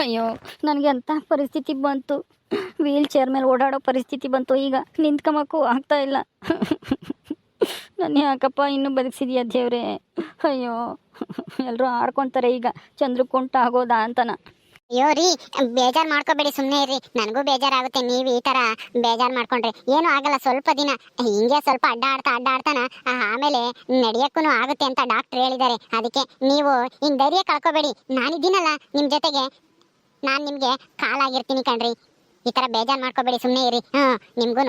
ಅಯ್ಯೋ, ನನಗೆ ಅಂಥ ಪರಿಸ್ಥಿತಿ ಬಂತು. ವೀಲ್ ಚೇರ್ ಮೇಲೆ ಓಡಾಡೋ ಪರಿಸ್ಥಿತಿ ಬಂತು. ಈಗ ನಿಂತ್ಕೊಂಬಕ್ಕೂ ಆಗ್ತಾ ಇಲ್ಲ. ನನ್ನ ಯಾಕಪ್ಪ ಇನ್ನೂ ಬದುಕಿಸಿದ್ಯಾ ದೇವ್ರೆ. ಅಯ್ಯೋ, ಎಲ್ಲರೂ ಆಡ್ಕೊತಾರೆ ಈಗ ಚಂದ್ರಕುಂಟ ಆಗೋದಾ ಅಂತನ. ಅಯ್ಯೋ ರೀ, ಬೇಜಾರು ಮಾಡ್ಕೋಬೇಡಿ, ಸುಮ್ಮನೆ ಇರ್ರಿ. ನನಗೂ ಬೇಜಾರಾಗುತ್ತೆ ನೀವು ಈ ತರ ಬೇಜಾರು ಮಾಡ್ಕೊಂಡ್ರೆ. ಏನೂ ಆಗಲ್ಲ, ಸ್ವಲ್ಪ ದಿನ ಹಿಂಗೆ ಸ್ವಲ್ಪ ಅಡ್ಡಾಡ್ತಾನ ಆಮೇಲೆ ನಡೆಯಕ್ಕೂ ಆಗುತ್ತೆ ಅಂತ ಡಾಕ್ಟರ್ ಹೇಳಿದ್ದಾರೆ. ಅದಕ್ಕೆ ನೀವು ಹಿಂಗೆ ಧೈರ್ಯ ಕಳ್ಕೊಬೇಡಿ. ನಾನಿದ್ದೀನಲ್ಲ ನಿಮ್ಮ ಜೊತೆಗೆ, ನಾನು ನಿಮಗೆ ಕಾಲಾಗಿರ್ತೀನಿ ಕಣ್ರಿ. ಈ ಥರ ಬೇಜಾರು ಮಾಡ್ಕೋಬೇಡಿ, ಸುಮ್ಮನೆ ಇರಿ. ನಿಮ್ಗೂ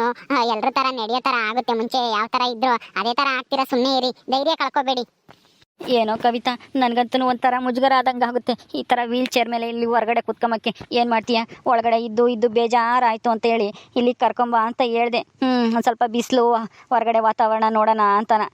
ಎಲ್ಲರ ಥರ ನಡೆಯೋ ಥರ ಆಗುತ್ತೆ. ಮುಂಚೆ ಯಾವ ಥರ ಇದ್ರು ಅದೇ ಥರ ಆಗ್ತೀರಾ, ಸುಮ್ಮನೆ ಇರಿ, ಧೈರ್ಯ ಕಳ್ಕೊಬೇಡಿ. ಏನೋ ಕವಿತಾ, ನನಗಂತೂ ಒಂಥರ ಮುಜುಗರ ಆದಂಗೆ ಆಗುತ್ತೆ ಈ ಥರ ವೀಲ್ ಚೇರ್ ಮೇಲೆ ಇಲ್ಲಿ ಹೊರಗಡೆ ಕುತ್ಕೊಂಬಕ್ಕೆ. ಏನು ಮಾಡ್ತೀಯ, ಒಳಗಡೆ ಇದ್ದು ಬೇಜಾರಾಯಿತು ಅಂತ ಹೇಳಿ ಇಲ್ಲಿ ಕರ್ಕೊಂಬ ಅಂತ ಹೇಳ್ದೆ. ಒಂದು ಸ್ವಲ್ಪ ಬಿಸಿಲು, ಹೊರಗಡೆ ವಾತಾವರಣ ನೋಡೋಣ ಅಂತನ.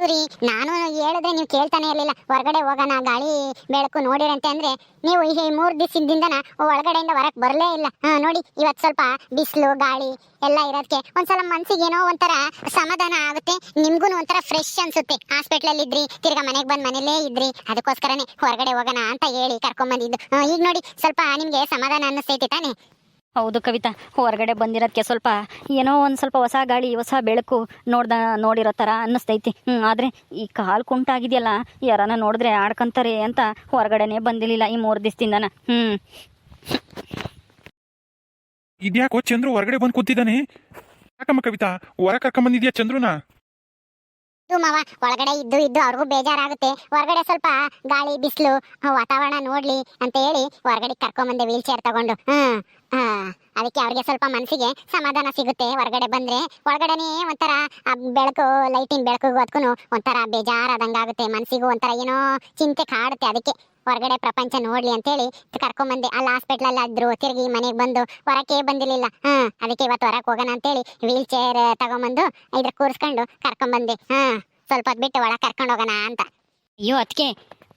ರೀ, ನಾನು ಹೇಳಿದ್ರೆ ನೀವು ಕೇಳ್ತಾನೆ ಇರಲಿಲ್ಲ. ಹೊರಗಡೆ ಹೋಗೋಣ, ಗಾಳಿ ಬೆಳಕು ನೋಡಿರಂತೆ ಅಂದ್ರೆ ನೀವು ಈ 3 ದಿವಸದಿಂದನ ಒಳಗಡೆಯಿಂದ ಹೊರಗೆ ಬರಲೇ ಇಲ್ಲ. ನೋಡಿ, ಇವತ್ತು ಸ್ವಲ್ಪ ಬಿಸಿಲು ಗಾಳಿ ಎಲ್ಲ ಇರೋದಕ್ಕೆ ಒಂದ್ಸಲ ಮನ್ಸಿಗೆ ಏನೋ ಒಂಥರ ಸಮಾಧಾನ ಆಗುತ್ತೆ. ನಿಮ್ಗೂ ಒಂಥರ ಫ್ರೆಶ್ ಅನ್ಸುತ್ತೆ. ಹಾಸ್ಪಿಟ್ಲಲ್ಲಿ ಇದ್ರಿ, ತಿರ್ಗಾ ಮನೆಗೆ ಬಂದು ಮನೇಲೇ ಇದ್ರಿ, ಅದಕ್ಕೋಸ್ಕರನೇ ಹೊರಗಡೆ ಹೋಗೋಣ ಅಂತ ಹೇಳಿ ಕರ್ಕೊಂಬಂದಿದ್ದು. ಈಗ ನೋಡಿ, ಸ್ವಲ್ಪ ನಿಮ್ಗೆ ಸಮಾಧಾನ ಅನ್ನಿಸ್ತೈತೆ ತಾನೆ? ಹೌದು ಕವಿತಾ, ಹೊರಗಡೆ ಬಂದಿರೋದಕ್ಕೆ ಸ್ವಲ್ಪ ಏನೋ ಒಂದು ಸ್ವಲ್ಪ ಹೊಸ ಗಾಳಿ, ಹೊಸ ಬೆಳಕು ನೋಡಿರೋ ಥರ ಅನ್ನಿಸ್ತೈತಿ. ಆದರೆ ಈ ಕಾಲು ಕುಂಟಾಗಿದೆಯಲ್ಲ, ಯಾರನ್ನ ನೋಡಿದ್ರೆ ಆಡ್ಕೊಂತಾರೆ ಅಂತ ಹೊರಗಡೆನೇ ಬಂದಿರಲಿಲ್ಲ ಈ 3 ದಿವಸದಿಂದನ. ಇದ್ಯಾಕೋ ಚಂದ್ರು ಹೊರಗಡೆ ಬಂದು ಕೂತಿದ್ದಾನೆ? ಯಾಕಮ್ಮ ಕವಿತಾ, ಹೊರ ಕರ್ಕೊಂಬಂದಿದ್ಯಾ ಚಂದ್ರುನ? ಮಾವ, ಒಳಗಡೆ ಇದ್ದು ಅವ್ರಿಗೂ ಬೇಜಾರಾಗುತ್ತೆ. ಹೊರಗಡೆ ಸ್ವಲ್ಪ ಗಾಳಿ ಬಿಸಿಲು ವಾತಾವರಣ ನೋಡ್ಲಿ ಅಂತ ಹೇಳಿ ಹೊರಗಡೆ ಕರ್ಕೊಂಬಂದೆ ವೀಲ್ ಚೇರ್ ತಗೊಂಡು. ಅದಕ್ಕೆ ಅವ್ರಿಗೆ ಸ್ವಲ್ಪ ಮನಸ್ಸಿಗೆ ಸಮಾಧಾನ ಸಿಗುತ್ತೆ. ಹೊರಗಡೆ ಬಂದ್ರೆ ಒಳಗಡೆನೇ ಒಂಥರ ಬೆಳಕು, ಲೈಟಿನ ಬೆಳಕಿಗೂ ಅದಕ್ಕೂ ಒಂಥರ ಬೇಜಾರಾದಂಗಾಗುತ್ತೆ. ಮನಸ್ಸಿಗೂ ಒಂಥರ ಏನೋ ಚಿಂತೆ ಕಾಡುತ್ತೆ. ಅದಕ್ಕೆ ಹೊರಗಡೆ ಪ್ರಪಂಚ ನೋಡ್ಲಿ ಅಂತೇಳಿ ಕರ್ಕೊಂಬಂದೆ. ಅಲ್ಲಿ ಹಾಸ್ಪಿಟ್ಲಲ್ಲಿ ಆದ್ರು, ತಿರುಗಿ ಮನೆಗೆ ಬಂದು ಹೊರಕ್ಕೆ ಬಂದಿರಲಿಲ್ಲ. ಅದಕ್ಕೆ ಇವತ್ತು ಹೊರಕ್ಕೆ ಹೋಗೋಣ ಅಂತೇಳಿ ವೀಲ್ ಚೇರ್ ತಗೊಂಬಂದು ಇದ್ರ ಕೂರಿಸ್ಕೊಂಡು ಕರ್ಕೊಂಬಂದೆ. ಸ್ವಲ್ಪ ಹೊತ್ತು ಬಿಟ್ಟು ಒಳಗೆ ಕರ್ಕೊಂಡು ಹೋಗೋಣ ಅಂತ. ಅಯ್ಯೋ ಅದಕ್ಕೆ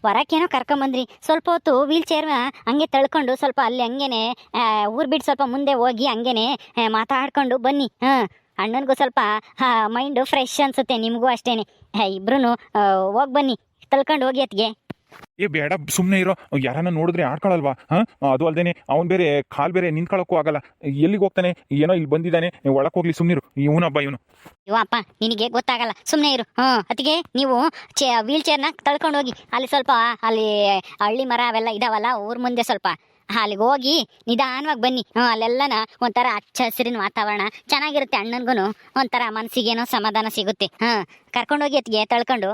ಹೊರಕ್ಕೇನೋ ಕರ್ಕೊಂಬಂದ್ರಿ, ಸ್ವಲ್ಪ ಹೊತ್ತು ವೀಲ್ ಚೇರ್ ಹಂಗೆ ತಳ್ಕೊಂಡು ಸ್ವಲ್ಪ ಅಲ್ಲಿ ಹಂಗೇನೆ ಊರು ಬಿಟ್ಟು ಸ್ವಲ್ಪ ಮುಂದೆ ಹೋಗಿ ಹಂಗೇನೆ ಮಾತಾಡ್ಕೊಂಡು ಬನ್ನಿ. ಅಣ್ಣನಿಗೂ ಸ್ವಲ್ಪ ಮೈಂಡು ಫ್ರೆಶ್ ಅನ್ಸುತ್ತೆ, ನಿಮಗೂ ಅಷ್ಟೇನೆ. ಇಬ್ರು ಹೋಗಿ ಬನ್ನಿ, ತಳ್ಕೊಂಡು ಹೋಗಿ ಅತ್ಗೆ. ಏ ಬೇಡ, ಸುಮ್ಮನೆ ಇರೋ. ಯಾರನ್ನ ನೋಡಿದ್ರೆ ಆಡ್ಕೊಳಲ್ವಾ? ಅದು ಅಲ್ದೇನೆ ಅವ್ನು ಬೇರೆ ಕಾಲ್ ಬೇರೆ ನಿಂತ್ಕೊಳ್ಳೋಕ್ಕೂ ಆಗಲ್ಲ. ಎಲ್ಲಿಗೆ ಹೋಗ್ತಾನೆ ಏನೋ, ಇಲ್ಲಿ ಬಂದಿದ್ದಾನೆ, ಒಳಕ್ಕೆ ಹೋಗ್ಲಿ, ಸುಮ್ಮನಿರು. ಇವನಬ್ಬ ಇವನು. ಅಪ್ಪ, ನಿನಗೆ ಗೊತ್ತಾಗಲ್ಲ, ಸುಮ್ಮನೆ ಇರು. ಅದಕ್ಕೆ ನೀವು ವೀಲ್ ಚೇರ್ನ ತಳ್ಕೊಂಡು ಹೋಗಿ. ಅಲ್ಲಿ ಸ್ವಲ್ಪ ಅಲ್ಲಿ ಹಳ್ಳಿ ಮರ ಅವೆಲ್ಲ ಇದಾವಲ್ಲ ಊರ್ ಮುಂದೆ, ಸ್ವಲ್ಪ ಅಲ್ಲಿಗೆ ಹೋಗಿ ನಿಧಾನವಾಗಿ ಬನ್ನಿ. ಅಲ್ಲೆಲ್ಲನ ಒಂಥರ ಹಚ್ಚ ಹಸಿರಿನ ವಾತಾವರಣ ಚೆನ್ನಾಗಿರುತ್ತೆ. ಅಣ್ಣನ್ಗೂ ಒಂಥರ ಮನಸ್ಸಿಗೇನೋ ಸಮಾಧಾನ ಸಿಗುತ್ತೆ. ಕರ್ಕೊಂಡೋಗಿ ಅತ್ತಿಗೆ ತಳ್ಕೊಂಡು.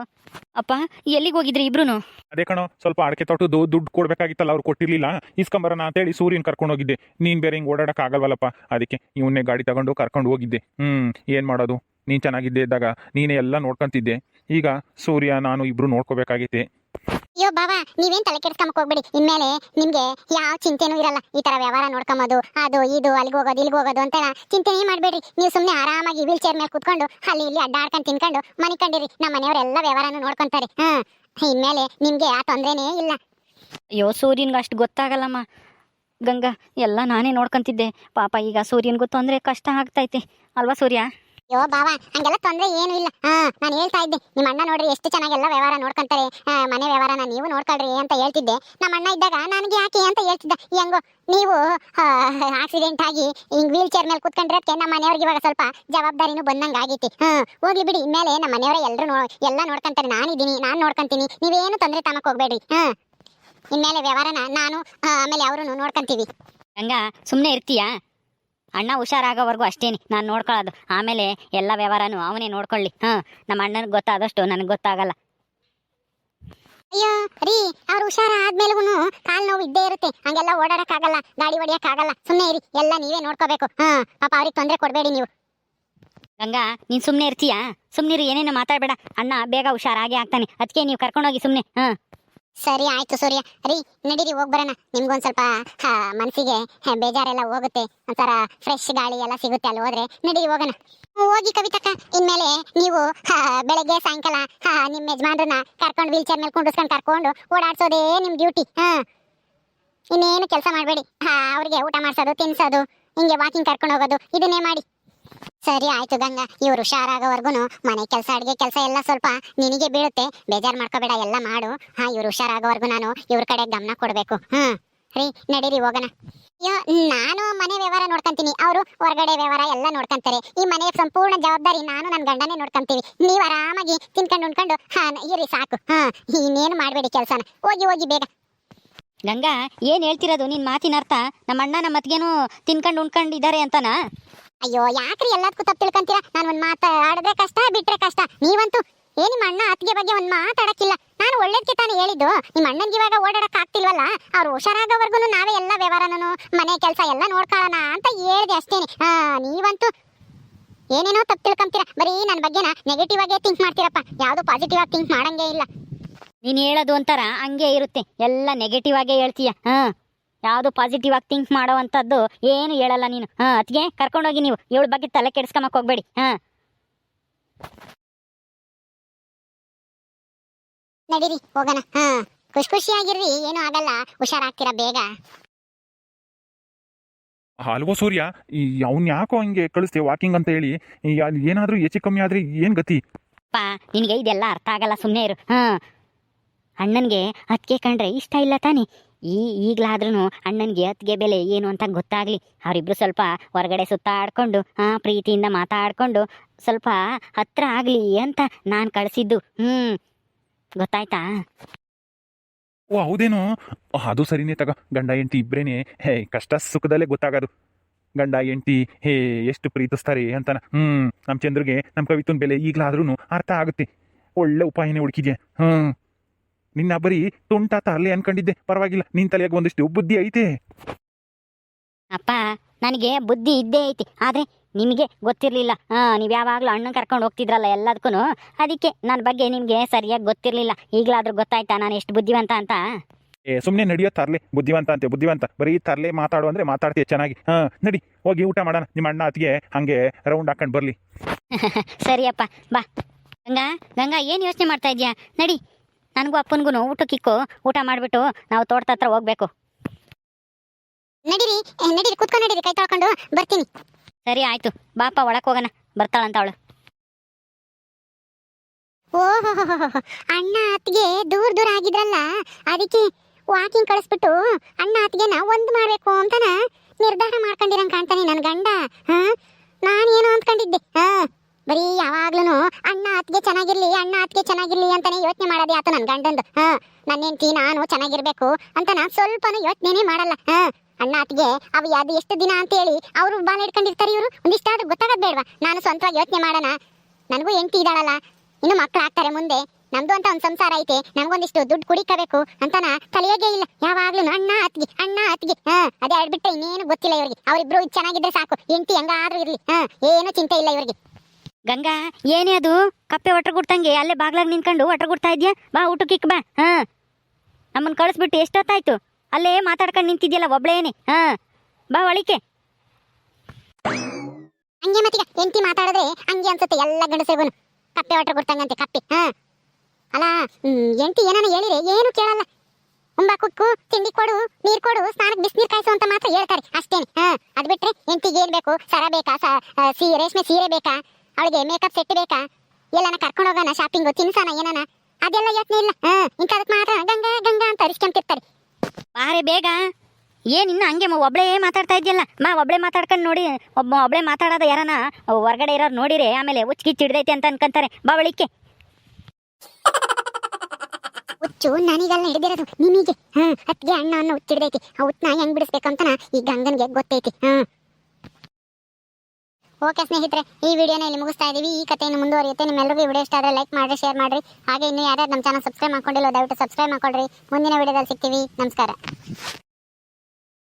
ಅಪ್ಪ, ಎಲ್ಲಿಗೆ ಹೋಗಿದ್ರಿ ಇಬ್ರು? ಅದೇ ಕಣೋ, ಸ್ವಲ್ಪ ಅಡಕೆ ತೋಟದ್ದು ದುಡ್ಡು ಕೊಡ್ಬೇಕಾಗಿತ್ತಲ್ಲ, ಅವ್ರು ಕೊಟ್ಟಿರ್ಲಿಲ್ಲ, ಇಸ್ಕೊಂಬರೋಣ ಅಂತೇಳಿ ಸೂರ್ಯನ್ ಕರ್ಕೊಂಡು ಹೋಗಿದ್ದೆ. ನೀನ್ ಬೇರೆ ಹಿಂಗೆ ಓಡಾಡಕ್ ಆಗಲ್ವಲ್ಲಪ್ಪ, ಅದಕ್ಕೆ ಇವನ್ನೇ ಗಾಡಿ ತಗೊಂಡು ಕರ್ಕೊಂಡು ಹೋಗಿದ್ದೆ. ಏನ್ ಮಾಡೋದು, ನೀನ್ ಚೆನ್ನಾಗಿದ್ದೆ ಇದ್ದಾಗ ನೀನೇ ಎಲ್ಲ ನೋಡ್ಕೊಂತಿದ್ದೆ. ಈಗ ಸೂರ್ಯ ನಾನು ಇಬ್ರು ನೋಡ್ಕೋಬೇಕಾಗೈತೆ. ಅಯ್ಯೋ ಬಾಬಾ, ನೀವೇನ್ ತಲೆ ಕೆಡ್ಸ್ಕೊಂಬಕ್ ಹೋಗ್ಬೇಡಿ. ಇನ್ಮೇಲೆ ನಿಮ್ಗೆ ಯಾವ ಚಿಂತೆನೂ ಇರಲ್ಲ. ಈ ತರ ವ್ಯವಹಾರ ನೋಡ್ಕೊಂಬೋದು, ಅದು ಇದು ಅಲ್ಲಿಗೆ ಹೋಗೋದು ಇಲ್ಲಿಗೆ ಹೋಗೋದು ಅಂತ ಚಿಂತೆನೇ ಮಾಡ್ಬೇಡ್ರಿ. ನೀವು ಸುಮ್ಮನೆ ಆರಾಮಾಗಿ ವೀಲ್ ಚೇರ್ ಮೇಲೆ ಕುತ್ಕೊಂಡು ಅಲ್ಲಿ ಇಲ್ಲಿ ಅಡ್ಡಾಡ್ಕೊಂಡು ತಿನ್ಕೊಂಡು ಮನಿಕೊಂಡಿರಿ. ನಮ್ಮ ಮನೆಯವರೆಲ್ಲ ವ್ಯವಹಾರನೂ ನೋಡ್ಕೊಂತಾರೆ. ಇನ್ಮೇಲೆ ನಿಮ್ಗೆ ಆ ತೊಂದ್ರೆನೇ ಇಲ್ಲ. ಅಯ್ಯೋ, ಸೂರ್ಯನ್ಗೆ ಅಷ್ಟು ಗೊತ್ತಾಗಲ್ಲಮ್ಮ ಗಂಗಾ, ಎಲ್ಲ ನಾನೇ ನೋಡ್ಕೊಂತಿದ್ದೆ. ಪಾಪ ಈಗ ಸೂರ್ಯನ್ಗೂ ತೊಂದರೆ ಕಷ್ಟ ಆಗ್ತೈತೆ ಅಲ್ವಾ ಸೂರ್ಯ? ಅಯ್ಯೋ ಬಾವಾ, ಹಂಗೆಲ್ಲ ತೊಂದ್ರೆ ಏನು ಇಲ್ಲ. ನಾನು ಹೇಳ್ತಾ ಇದ್ದೆ, ನಿಮ್ಮ ಅಣ್ಣ ನೋಡ್ರಿ ಎಷ್ಟು ಚೆನ್ನಾಗೆಲ್ಲ ವ್ಯವಹಾರ ನೋಡ್ಕೊಂತಾರೆ, ಮನೆ ವ್ಯವಹಾರನ ನೀವು ನೋಡ್ಕೊಳ್ರಿ ಅಂತ ಹೇಳ್ತಿದ್ದೆ. ನಮ್ಮ ಅಣ್ಣ ಇದ್ದಾಗ ನನಗೆ ಯಾಕೆ ಅಂತ ಹೇಳ್ತಿದ್ದ. ಹೆಂಗೋ ನೀವು ಆಕ್ಸಿಡೆಂಟ್ ಆಗಿ ಹಿಂಗ್ ವೀಲ್ ಚೇರ್ ಮೇಲೆ ಕುತ್ಕೊಂಡಿರೋದಕ್ಕೆ ನಮ್ಮ ಮನೆಯವ್ರಿಗೆ ಇವಾಗ ಸ್ವಲ್ಪ ಜವಾಬ್ದಾರಿನೂ ಬಂದಂಗೆ ಆಗೈತಿ. ಹೋಗ್ಲಿ ಬಿಡಿ, ಇನ್ಮೇಲೆ ನಮ್ಮ ಮನೆಯವರೇ ಎಲ್ಲ ನೋಡ್ಕೊಂತಾರೆ. ನಾನಿದ್ದೀನಿ, ನಾನು ನೋಡ್ಕೊಂತೀನಿ. ನೀವೇನು ತೊಂದರೆ ತಮಕ್ ಹೋಗ್ಬೇಡ್ರಿ. ಇನ್ಮೇಲೆ ವ್ಯವಹಾರನ ನಾನು ಆಮೇಲೆ ಅವರು ನೋಡ್ಕೊಂತೀವಿ. ಗಂಗಾ, ಸುಮ್ಮನೆ ಇರ್ತೀಯಾ? ಅಣ್ಣ ಹುಷಾರಾಗೋವರೆಗೂ ಅಷ್ಟೇನೆ ನಾನು ನೋಡ್ಕೊಳ್ಳೋದು. ಆಮೇಲೆ ಎಲ್ಲ ವ್ಯವಹಾರನೂ ಅವನೇ ನೋಡ್ಕೊಳ್ಳಿ. ನಮ್ಮ ಅಣ್ಣನಿಗೆ ಗೊತ್ತಾದಷ್ಟು ನನಗೆ ಗೊತ್ತಾಗಲ್ಲ. ಅಯ್ಯೋ ರೀ, ಅವ್ರು ಹುಷಾರ ಆದ್ಮೇಲೆಗೂ ಕಾಲು ನೋವು ಇದ್ದೇ ಇರುತ್ತೆ. ಹಂಗೆಲ್ಲ ಓಡಾಡಕ್ಕಾಗಲ್ಲ, ಗಾಡಿ ಹೊಡಿಯಕ್ಕಾಗಲ್ಲ. ಸುಮ್ಮನೆ ಇರಿ, ಎಲ್ಲ ನೀವೇ ನೋಡ್ಕೋಬೇಕು. ಪಾಪ ಅವ್ರಿಗೆ ತೊಂದರೆ ಕೊಡಬೇಡಿ ನೀವು. ಗಂಗಾ, ನೀನು ಸುಮ್ಮನೆ ಇರ್ತೀಯಾ? ಸುಮ್ಮನಿರು, ಏನೇನು ಮಾತಾಡಬೇಡ. ಅಣ್ಣ ಬೇಗ ಹುಷಾರಾಗಿ ಆಗ್ತಾನೆ, ಅದಕ್ಕೆ ನೀವು ಕರ್ಕೊಂಡೋಗಿ ಸುಮ್ಮನೆ. ಸರಿ ಆಯ್ತು ಸೂರ್ಯ. ರೀ, ನಡೀರಿ ಹೋಗಿ ಬರೋಣ. ನಿಮ್ಗೊಂದು ಸ್ವಲ್ಪ ಮನಸ್ಸಿಗೆ ಬೇಜಾರೆಲ್ಲ ಹೋಗುತ್ತೆ, ಒಂಥರ ಫ್ರೆಶ್ ಗಾಳಿ ಎಲ್ಲ ಸಿಗುತ್ತೆ ಅಲ್ಲಿ ಹೋದ್ರೆ. ನಡೀರಿ ಹೋಗೋಣ. ಹೋಗಿ ಕವಿತಕ್ಕ, ಇನ್ಮೇಲೆ ನೀವು ಬೆಳಗ್ಗೆ ಸಾಯಂಕಾಲ ನಿಮ್ಮ ಯಜಮಾನ್ರನ್ನ ಕರ್ಕೊಂಡು ವೀಲ್ ಚೇರ್ ಮೇಲೆ ಕುಂಡಿಸ್ಕೊಂಡು ಕರ್ಕೊಂಡು ಓಡಾಡ್ಸೋದೇ ನಿಮ್ಮ ಡ್ಯೂಟಿ. ಇನ್ನೇನು ಕೆಲಸ ಮಾಡಬೇಡಿ. ಅವ್ರಿಗೆ ಊಟ ಮಾಡಿಸೋದು, ತಿನ್ಸೋದು, ಹಿಂಗೆ ವಾಕಿಂಗ್ ಕರ್ಕೊಂಡು ಹೋಗೋದು, ಇದನ್ನೇ ಮಾಡಿ. ಸರಿ ಆಯ್ತು ಗಂಗಾ, ಇವ್ರು ಹುಷಾರಾಗೋವರೆಗೂ ಮನೆ ಕೆಲಸ, ಅಡುಗೆ ಕೆಲಸ ಎಲ್ಲ ಸ್ವಲ್ಪ ನಿನಗೆ ಬೀಳುತ್ತೆ. ಬೇಜಾರು ಮಾಡ್ಕೋಬೇಡ, ಎಲ್ಲ ಮಾಡು. ಇವ್ರು ಹುಷಾರಾಗೋವರೆಗೂ ನಾನು ಇವ್ರ ಕಡೆ ಗಮನ ಕೊಡಬೇಕು. ರೀ ನಡೀರಿ ಹೋಗೋಣ. ಅಯ್ಯೋ ನಾನು ಮನೆ ವ್ಯವಹಾರ ನೋಡ್ಕೊಂತೀನಿ, ಅವರು ಹೊರಗಡೆ ವ್ಯವಹಾರ ಎಲ್ಲ ನೋಡ್ಕೊಂತಾರೆ. ಈ ಮನೆ ಸಂಪೂರ್ಣ ಜವಾಬ್ದಾರಿ ನಾನು ನನ್ನ ಗಂಡನೇ ನೋಡ್ಕೊಂತೀವಿ. ನೀವು ಆರಾಮಾಗಿ ತಿನ್ಕೊಂಡು ಉಣ್ಕೊಂಡು ಇರಿ ಸಾಕು. ಇನ್ನೇನು ಮಾಡಬೇಡಿ ಕೆಲಸನ. ಹೋಗಿ ಹೋಗಿ ಬೇಗ. ಗಂಗಾ ಏನ್ ಹೇಳ್ತಿರೋದು ನಿನ್ ಮಾತಿನ ಅರ್ಥ? ನಮ್ಮ ಅಣ್ಣ ನಮ್ಮ ಅತ್ತಿಗೆನೂ ತಿನ್ಕೊಂಡು ಉಣ್ಕೊಂಡಿದ್ದಾರೆ ಅಂತನಾ? ಅಯ್ಯೋ ಯಾಕ್ರಿ ಎಲ್ಲದಕ್ಕೂ ತಪ್ಪು ತಿಳ್ಕೊಂತೀರಾ? ನಾನು ಒಂದು ಮಾತಾಡಿದ್ರೆ ಕಷ್ಟ, ಬಿಟ್ರೆ ಕಷ್ಟ. ನೀವಂತೂ ನಿಮ್ಮ ಅಣ್ಣ ಅತ್ತಿಗೆ ಬಗ್ಗೆ ಒಂದು ಮಾತಾಡಕ್ಕಿಲ್ಲ. ನಾನು ಒಳ್ಳೇದಕ್ಕೆ ತಾನೇ ಹೇಳಿದ್ದು. ನಿಮ್ಮ ಅಣ್ಣನ್ಗೆ ಇವಾಗ ಓಡಾಡಕ್ ಆಗ್ತಿಲ್ವಲ್ಲ, ಅವ್ರು ಹುಷಾರಾಗೋವರೆಗೂ ನಾವೇ ಎಲ್ಲ ವ್ಯವಹಾರನೂ ಮನೆ ಕೆಲಸ ಎಲ್ಲ ನೋಡ್ಕೊಳ್ಳೋಣ ಅಂತ ಹೇಳಿದೆ ಅಷ್ಟೇನೆ. ನೀವಂತೂ ಏನೇನೋ ತಪ್ಪು ತಿಳ್ಕೊಂತೀರಾ. ಬರೀ ನನ್ನ ಬಗ್ಗೆನ ನೆಗೆಟಿವ್ ಆಗೇ ಥಿಂಕ್ ಮಾಡ್ತೀರಪ್ಪ, ಯಾವುದು ಪಾಸಿಟಿವ್ ಆಗಿ ಥಿಂಕ್ ಮಾಡಂಗೇ ಇಲ್ಲ. ನೀನ್ ಹೇಳೋದು ಒಂಥರ ಹಂಗೆ ಇರುತ್ತೆ, ಎಲ್ಲ ನೆಗೆಟಿವ್ ಆಗೇ ಹೇಳ್ತೀಯ. ಯಾವುದು ಪಾಸಿಟಿವ್ ಆಗಿ ಥಿಂಕ್ ಮಾಡೋವಂಥದ್ದು ಏನು ಹೇಳಲ್ಲ ನೀನು. ಅತ್ತಿಗೆ ಕರ್ಕೊಂಡೋಗಿ, ನೀವು ಇವಳ ಬಗ್ಗೆ ತಲೆ ಕೆಡಿಸ್ಕೊಂಬಕ್ ಹೋಗ್ಬೇಡಿ. ನಡೀರಿ ಹೋಗೋಣ. ಖುಷಿಯಾಗಿರ್ರಿ, ಏನೂ ಆಗಲ್ಲ, ಹುಷಾರಾಗ್ತೀರಾ ಬೇಗ. ಅಲ್ವೋ ಸೂರ್ಯ, ಅವ್ನು ಯಾಕೋ ಹಂಗೆ ಕಳಿಸ್ತೇವೆ ವಾಕಿಂಗ್ ಅಂತ ಹೇಳಿ, ಅಲ್ಲಿ ಏನಾದರೂ ಹೆಚ್ಚು ಕಮ್ಮಿ ಆದರೆ ಏನು ಗತಿ? ಪಾ ನಿನಗೆ ಇದೆಲ್ಲ ಅರ್ಥ ಆಗಲ್ಲ, ಸುಮ್ಮನೆ ಇರು. ಅಣ್ಣನಿಗೆ ಅತ್ತಿಗೆ ಕಂಡ್ರೆ ಇಷ್ಟ ಇಲ್ಲ ತಾನೆ? ಈಗಲಾದ್ರೂ ಅಣ್ಣನಿಗೆ ಅತ್ತಿಗೆ ಬೆಲೆ ಏನು ಅಂತ ಗೊತ್ತಾಗ್ಲಿ. ಅವರಿಬ್ರು ಸ್ವಲ್ಪ ಹೊರಗಡೆ ಸುತ್ತಾಡ್ಕೊಂಡು ಪ್ರೀತಿಯಿಂದ ಮಾತಾಡ್ಕೊಂಡು ಸ್ವಲ್ಪ ಹತ್ರ ಆಗ್ಲಿ ಅಂತ ನಾನು ಕಳಿಸಿದ್ದು. ಗೊತ್ತಾಯ್ತಾ? ಓ ಹೌದೇನೋ, ಅದು ಸರಿನೇ ತಗೋ. ಗಂಡ ಹೆಂಡತಿ ಇಬ್ಬರೇನೆ ಕಷ್ಟ ಸುಖದಲ್ಲೇ ಗೊತ್ತಾಗೋದು. ಗಂಡ ಹೆಂಡತಿ ಎಷ್ಟು ಪ್ರೀತಿಸ್ತಾರೆ ಅಂತಾನ. ನಮ್ಮ ಚಂದ್ರಿಗೆ ನಮ್ಮ ಕವಿತನ ಬೆಲೆ ಈಗಲಾದ್ರೂ ಅರ್ಥ ಆಗುತ್ತೆ. ಒಳ್ಳೆ ಉಪಾಯನೇ ಹುಡುಕಿದ್ಯಾ. ನಿನ್ನ ಬರೀ ತುಂಟಾತ ಅಲ್ಲೇ ಅನ್ಕೊಂಡಿದ್ದೆ, ಪರವಾಗಿಲ್ಲ, ನಿನ್ನ ತಲೆಯಾಗ ಒಂದಿಷ್ಟು ಬುದ್ಧಿ ಐತೆ. ಅಪ್ಪ ನನಗೆ ಬುದ್ಧಿ ಇದ್ದೇ ಐತಿ, ಆದರೆ ನಿಮಗೆ ಗೊತ್ತಿರಲಿಲ್ಲ. ನೀವು ಯಾವಾಗಲೂ ಅಣ್ಣನ ಕರ್ಕೊಂಡು ಹೋಗ್ತಿದ್ರಲ್ಲ ಎಲ್ಲದಕ್ಕೂ, ಅದಕ್ಕೆ ನನ್ನ ಬಗ್ಗೆ ನಿಮಗೆ ಸರಿಯಾಗಿ ಗೊತ್ತಿರಲಿಲ್ಲ. ಈಗಲಾದ್ರೂ ಗೊತ್ತಾಯ್ತಾ ನಾನು ಎಷ್ಟು ಬುದ್ಧಿವಂತ ಅಂತ? ಸುಮ್ಮನೆ ನಡೆಯೋ ತರ್ಲೆ ಬುದ್ಧಿವಂತ ಅಂತೆ, ಬುದ್ಧಿವಂತ ಬರೀ ತರ್ಲೆ ಮಾತಾಡು ಅಂದರೆ ಮಾತಾಡ್ತೀಯ ಚೆನ್ನಾಗಿ. ನಡಿ ಹೋಗಿ ಊಟ ಮಾಡೋಣ. ನಿಮ್ಮ ಅಣ್ಣ ಅತ್ತಿಗೆ ಹಾಗೆ ರೌಂಡ್ ಹಾಕೊಂಡು ಬರಲಿ. ಸರಿಯಪ್ಪ ಬಾ. ಗಂಗಾ ಗಂಗಾ ಏನು ಯೋಚನೆ ಮಾಡ್ತಾ ಇದೀಯಾ? ನಡಿ, ನನಗೂ ಅಪ್ಪನಿಗೂ ಊಟಕ್ಕಿಕ್ಕು, ಊಟ ಮಾಡಿಬಿಟ್ಟು ನಾವು ತೋಟದ ಹತ್ರ ಹೋಗ್ಬೇಕು. ನಡೀರಿ ನಡೀರಿ, ಕುತ್ಕೊಂಡು ನಡೀರಿ, ಕೈ ತೊಳ್ಕೊಂಡು ಬರ್ತೀನಿ. ಸರಿ ಆಯ್ತು, ಬಾಪ ಒಳಕ್ಕೆ ಹೋಗೋಣ, ಬರ್ತಾಳಂತ ಅವಳು. ಓಹೋ, ಅಣ್ಣ ಅತ್ತಿಗೆ ದೂರ ಆಗಿದ್ರಲ್ಲ, ಅದಕ್ಕೆ ವಾಕಿಂಗ್ ಕಳಿಸ್ಬಿಟ್ಟು ಅಣ್ಣ ಅತ್ತಿಗೆನ ಒಂದು ಮಾಡಬೇಕು ಅಂತನ ನಿರ್ಧಾರ ಮಾಡ್ಕೊಂಡಿರಂಗೆ ಕಾಣ್ತಾನೆ ನನ್ನ ಗಂಡ. ನಾನೇನು ಅಂದ್ಕೊಂಡಿದ್ದೆ, ಬರೀ ಯಾವಾಗ್ಲೂ ಅಣ್ಣ ಅತ್ತಿಗೆ ಚೆನ್ನಾಗಿರ್ಲಿ, ಅಣ್ಣ ಅತ್ತಿಗೆ ಚೆನ್ನಾಗಿರ್ಲಿ ಅಂತಾನೆ ಯೋಚನೆ ಮಾಡೋದೇ ಆತ ನನ್ನ ಗಂಡಂದು. ನನ್ನ ಹೆಂಡತಿ ನಾನು ಚೆನ್ನಾಗಿರ್ಬೇಕು ಅಂತ ನಾನು ಸ್ವಲ್ಪನೂ ಯೋಚನೆನೇ ಮಾಡಲ್ಲ. ಅಣ್ಣ ಅತ್ತಿಗೆ ಅವು ಅದು ಎಷ್ಟು ದಿನ ಅಂತೇಳಿ ಅವರು ಬಾಲ ಇಟ್ಕೊಂಡಿರ್ತಾರೆ, ಇವರು ಒಂದಿಷ್ಟಾದ್ರೂ ಗೊತ್ತಾಗದ್ ಬೇಡವಾ? ನಾನು ಸ್ವಂತವಾಗಿ ಯೋಚನೆ ಮಾಡೋಣ. ನನಗೂ ಹೆಂಡತಿ ಇದ್ದಾಳಲ್ಲ, ಇನ್ನು ಮಕ್ಕಳು ಆಗ್ತಾರೆ ಮುಂದೆ, ನಮ್ದು ಅಂತ ಒಂದು ಸಂಸಾರ ಐತೆ, ನನಗೊಂದಿಷ್ಟು ದುಡ್ಡು ಕುಡಿಕಬೇಕು ಅಂತನ ತಲೆಯಾಗೇ ಇಲ್ಲ. ಯಾವಾಗ್ಲೂ ಅಣ್ಣ ಅತ್ತಿಗೆ ಅದೇ ಆಡ್ಬಿಟ್ಟೆ, ಇನ್ನೇನು ಗೊತ್ತಿಲ್ಲ ಇವ್ರಿಗೆ. ಅವರಿಬ್ರು ಚೆನ್ನಾಗಿದ್ರೆ ಸಾಕು, ಹೆಂಡತಿ ಹೆಂಗಾದ್ರೂ ಇರ್ಲಿ, ಏನು ಚಿಂತೆ ಇಲ್ಲ ಇವ್ರಿಗೆ. ಗಂಗಾ ಏನೇ ಅದು ಕಪ್ಪೆ ಒಟ್ರ ಗುಡ್ತಂಗೆ ಅಲ್ಲೇ ಬಾಗ್ಲಾಗ ನಿಂತ್ಕೊಂಡು ಒಟ್ರ ಗುಡ್ತಾ ಇದ್ಯಾ? ಬಾ ಊಟಕ್ಕಿಕ್ ಬಾ. ನಮ್ಮನ್ನು ಕಳಿಸ್ಬಿಟ್ಟು ಎಷ್ಟೊತ್ತಾಯ್ತು? ಅಲ್ಲೇ ಮಾತಾಡ್ಕೊಂಡು ನಿಂತಿದ್ಯಲ್ಲ ಒಬ್ಳೇನೆ. ಬಾ ಒಳಿಕೆ. ಹಂಗೆ ಮತ್ತೀಗ ಹೆಂಡತಿ ಮಾತಾಡಿದ್ರೆ ಹಂಗೆ ಅನ್ಸುತ್ತೆ ಎಲ್ಲ ಗಂಡಸರಿಗೂ. ಕಪ್ಪೆ ಒಟ್ರ ಗುಡ್ತಂಗಂತೆ ಕಪ್ಪೆ. ಅಲ್ಲ ಹೆಂಡತಿ ಏನಾನ ಹೇಳಿದ್ರೆ ಏನು ಕೇಳಲ್ಲ. ಉಂಬ ಕುಕ್ಕು, ತಿಂಡಿ ಕೊಡು, ನೀರು ಕೊಡು, ಸ್ನಾನಕ್ಕೆ ಬಿಸಿನೀರು ಕಾಯಿಸು ಅಂತ ಮಾತ್ರ ಹೇಳ್ತಾರೆ ಅಷ್ಟೇನೆ. ಅದು ಬಿಟ್ರೆ ಹೆಂಡತಿಗೆ ಏನ್ ಬೇಕು? ಸರ ಬೇಕಾ, ರೇಷ್ಮೆ ಸೀರೆ ಬೇಕಾ, ಅವಳಿಗೆ ಮೇಕಪ್ ಸೆಟ್ ಬೇಕಾ, ಎಲ್ಲಾನ ಕರ್ಕೊಂಡು ಹೋಗೋಣ ಶಾಪಿಂಗು, ತಿನ್ಸೋಣ ಏನಾನ, ಅದೆಲ್ಲ ಯೋಚನೆ ಇಲ್ಲ. ಇಂಥದಕ್ಕೆ ಮಾತ್ರ ಗಂಗಾ ಗಂಗಾ ಅಂತ ಅರಿಸ್ಕೊಂತಿರ್ತಾರೆ. ಬಾರೆ ಬೇಗ. ಏನಿನ್ನ ಹಂಗೆ ಒಬ್ಳೇ ಮಾತಾಡ್ತಾ ಇದೆಯಲ್ಲ? ಬಾ ಒಬ್ಳೆ ಮಾತಾಡ್ಕೊಂಡು ನೋಡಿ, ಒಬ್ಳೆ ಮಾತಾಡೋದು ಯಾರನ ಹೊರಗಡೆ ಇರೋರು ನೋಡಿರೆ ಆಮೇಲೆ ಹುಚ್ಚಿಗಿಚ್ಚು ಹಿಡ್ದೈತೆ ಅಂತ ಅನ್ಕೊಂತಾರೆ. ಬಾ ಒಳಿಕೆ. ಹುಚ್ಚು ನನಗೆಲ್ಲ ಹಿಡಿದಿರೋದು ನಿಮಗೆ. ಅತ್ತಿಗೆ ಅಣ್ಣ ಅನ್ನೋ ಹುಚ್ಚಿಡ್ದೈತಿ. ಆ ಹುಚ್ಚನ ಹೆಂಗ್ ಬಿಡಿಸ್ಬೇಕಂತ ಈ ಗಂಗನ್ಗೆ ಗೊತ್ತೈತಿ. ಓಕೆ ಸ್ನೇಹಿತರೆ, ಈ ವಿಡಿಯೋನ ಇಲ್ಲಿ ಮುಗಿಸ್ತಾ ಇದೀವಿ. ಈ ಕಥೆಯನ್ನು ಮುಂದುವರಿಯುತ್ತೆ. ನಿಮ್ಮೆಲ್ಲರಿಗೂ ಈ ವಿಡಿಯೋ ಇಷ್ಟ ಆದರೆ ಲೈಕ್ ಮಾಡಿ, ಶೇರ್ ಮಾಡಿರಿ. ಹಾಗೆ ಇನ್ನೂ ಯಾರ್ಯಾರು ನಮ್ಮ ಚಾನಲ್ ಸಬ್ಸ್ಕ್ರೈಬ್ ಮಾಡ್ಕೊಂಡಿಲ್ಲ ದಯವಿಟ್ಟು ಸಬ್ಸ್ಕ್ರೈಬ್ ಮಾಡ್ಕೊಳ್ರಿ. ಮುಂದಿನ ವಿಡಿಯೋದಲ್ಲಿ ಸಿಗ್ತೀವಿ. ನಮಸ್ಕಾರ.